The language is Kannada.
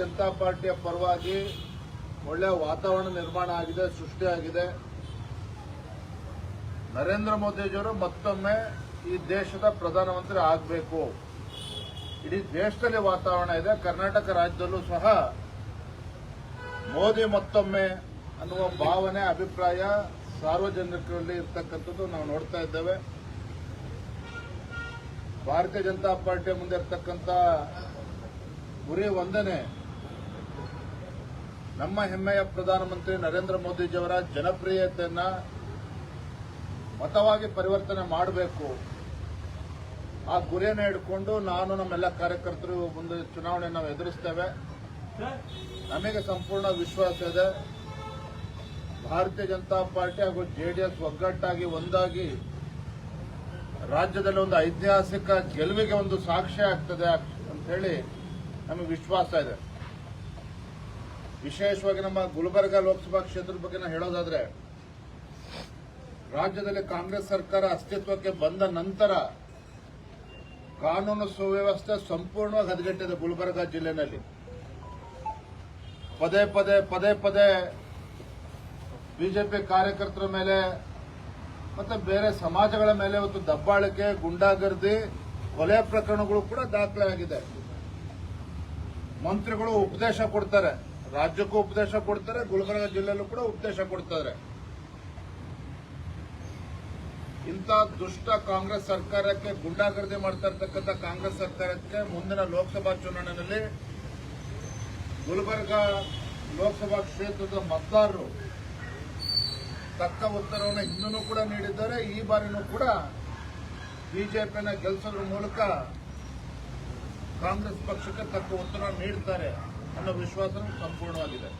ಜನತಾ ಪಾರ್ಟಿಯ ಪರವಾಗಿ ಒಳ್ಳೆಯ ವಾತಾವರಣ ನಿರ್ಮಾಣ ಆಗಿದೆ, ಸೃಷ್ಟಿಯಾಗಿದೆ. ನರೇಂದ್ರ ಮೋದಿಜಿಯವರು ಮತ್ತೊಮ್ಮೆ ಈ ದೇಶದ ಪ್ರಧಾನಮಂತ್ರಿ ಆಗಬೇಕು. ಇಡೀ ದೇಶದಲ್ಲಿ ವಾತಾವರಣ ಇದೆ. ಕರ್ನಾಟಕ ರಾಜ್ಯದಲ್ಲೂ ಸಹ ಮೋದಿ ಮತ್ತೊಮ್ಮೆ ಅನ್ನುವ ಭಾವನೆ, ಅಭಿಪ್ರಾಯ ಸಾರ್ವಜನಿಕರಲ್ಲಿ ಇರ್ತಕ್ಕಂಥದ್ದು ನಾವು ನೋಡ್ತಾ ಇದ್ದೇವೆ. ಭಾರತೀಯ ಜನತಾ ಪಾರ್ಟಿಯ ಮುಂದೆ ಇರ್ತಕ್ಕಂಥ ಗುರಿ ಒಂದನೇ, ನಮ್ಮ ಹೆಮ್ಮೆಯ ಪ್ರಧಾನಮಂತ್ರಿ ನರೇಂದ್ರ ಮೋದಿಜಿಯವರ ಜನಪ್ರಿಯತೆಯನ್ನ ಮತವಾಗಿ ಪರಿವರ್ತನೆ ಮಾಡಬೇಕು. ಆ ಗುರಿಯನ್ನು ಹಿಡ್ಕೊಂಡು ನಾನು ನಮ್ಮೆಲ್ಲ ಕಾರ್ಯಕರ್ತರು ಮುಂದೆ ಚುನಾವಣೆ ನಾವು ಎದುರಿಸ್ತೇವೆ. ನಮಗೆ ಸಂಪೂರ್ಣ ವಿಶ್ವಾಸ ಇದೆ. ಭಾರತೀಯ ಜನತಾ ಪಾರ್ಟಿ ಹಾಗೂ ಜೆಡಿಎಸ್ ಒಗ್ಗಟ್ಟಾಗಿ ಒಂದಾಗಿ ರಾಜ್ಯದಲ್ಲಿ ಒಂದು ಐತಿಹಾಸಿಕ ಗೆಲುವಿಗೆ ಒಂದು ಸಾಕ್ಷ್ಯ ಆಗ್ತದೆ ಅಂತ ಹೇಳಿ ನಮಗೆ ವಿಶ್ವಾಸ ಇದೆ. ವಿಶೇಷವಾಗಿ ನಮ್ಮ ಗುಲ್ಬರ್ಗ ಲೋಕಸಭಾ ಕ್ಷೇತ್ರದ ಬಗ್ಗೆ ನಾವು ಹೇಳೋದಾದ್ರೆ, ರಾಜ್ಯದಲ್ಲಿ ಕಾಂಗ್ರೆಸ್ ಸರ್ಕಾರ ಅಸ್ತಿತ್ವಕ್ಕೆ ಬಂದ ನಂತರ ಕಾನೂನು ಸುವ್ಯವಸ್ಥೆ ಸಂಪೂರ್ಣವಾಗಿ ಹದಗೆಟ್ಟಿದೆ. ಗುಲ್ಬರ್ಗ ಜಿಲ್ಲೆಯಲ್ಲಿ ಪದೇ ಪದೇ ಬಿಜೆಪಿ ಕಾರ್ಯಕರ್ತರ ಮೇಲೆ ಮತ್ತೆ ಬೇರೆ ಸಮಾಜಗಳ ಮೇಲೆ ಇವತ್ತು ದಬ್ಬಾಳಿಕೆ, ಗುಂಡಾಗರ್ದಿ, ಕೊಲೆ ಪ್ರಕರಣಗಳು ಕೂಡ ದಾಖಲೆ ಆಗಿದೆ. ಮಂತ್ರಿಗಳು ಉಪದೇಶ ಕೊಡ್ತಾರೆ, ರಾಜ್ಯಕ್ಕೂ ಉಪದೇಶ ಕೊಡ್ತಾರೆ, ಗುಲ್ಬರ್ಗ ಜಿಲ್ಲೆಯಲ್ಲೂ ಕೂಡ ಉಪದೇಶ ಕೊಡ್ತಾರೆ. ಇಂಥ ದುಷ್ಟ ಕಾಂಗ್ರೆಸ್ ಸರ್ಕಾರಕ್ಕೆ, ಗುಂಡಾಗರ್ದಿ ಮಾಡ್ತಾ ಇರ್ತಕ್ಕಂಥ ಕಾಂಗ್ರೆಸ್ ಸರ್ಕಾರಕ್ಕೆ ಮುಂದಿನ ಲೋಕಸಭಾ ಚುನಾವಣೆಯಲ್ಲಿ ಗುಲ್ಬರ್ಗ ಲೋಕಸಭಾ ಕ್ಷೇತ್ರದ ಮತದಾರರು ತಕ್ಕ ಉತ್ತರವನ್ನು ಹಿಂದೂ ಕೂಡ ನೀಡಿದ್ದಾರೆ. ಈ ಬಾರಿನೂ ಕೂಡ ಬಿಜೆಪಿಯನ್ನು ಗೆಲ್ಲಿಸೋದ್ರ ಮೂಲಕ ಕಾಂಗ್ರೆಸ್ ಪಕ್ಷಕ್ಕೆ ತಕ್ಕ ಉತ್ತರ ನೀಡುತ್ತಾರೆ ಅನ್ನೋ ವಿಶ್ವಾಸ ಸಂಪೂರ್ಣವಾಗಿದೆ.